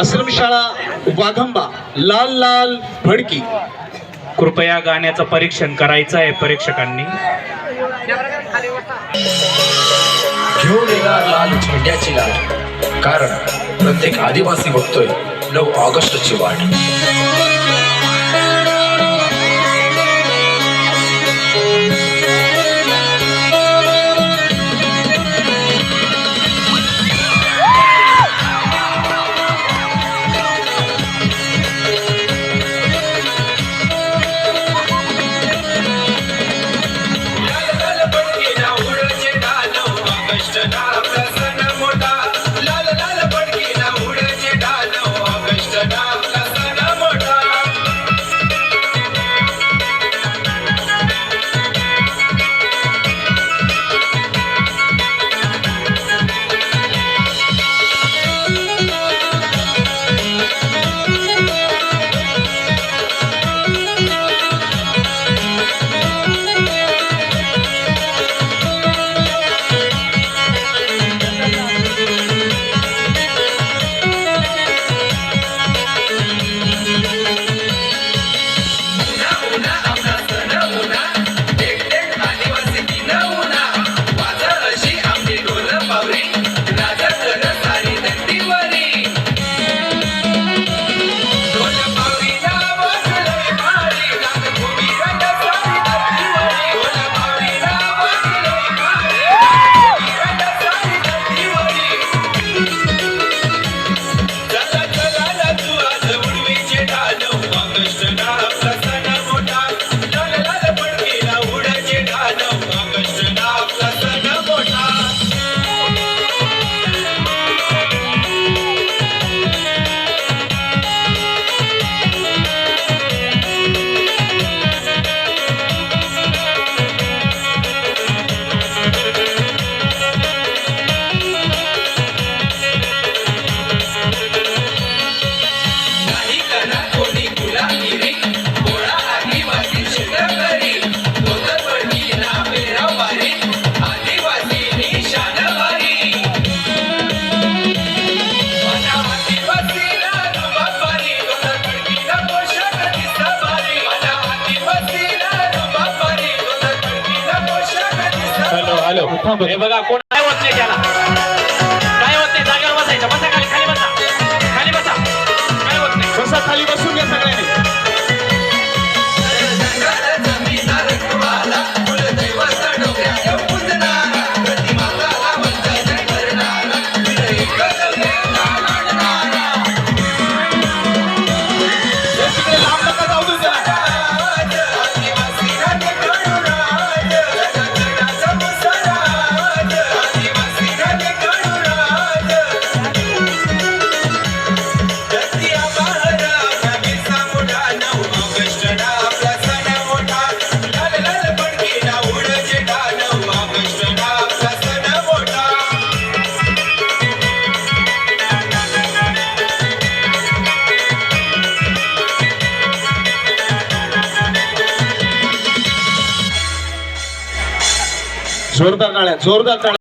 आश्रमशाळा वाघंबा लाल लाल भडकी। कृपया गाण्याचं परीक्षण करायचं आहे परीक्षकांनी। घेऊन येणार लाल झेंड्याची लाट, कारण प्रत्येक आदिवासी बघतोय 9 ऑगस्टची वाट। हे बघा कोण काय होत नाही, त्याला काय होत नाही, जागेवर बसायचं। बसा खाली, खाली बसा, खाली बसा, काय होत नाही, बसा खाली, बसून घ्या सगळ्यांनी। जोरदार टाळ्या, जोरदार टाळ्या।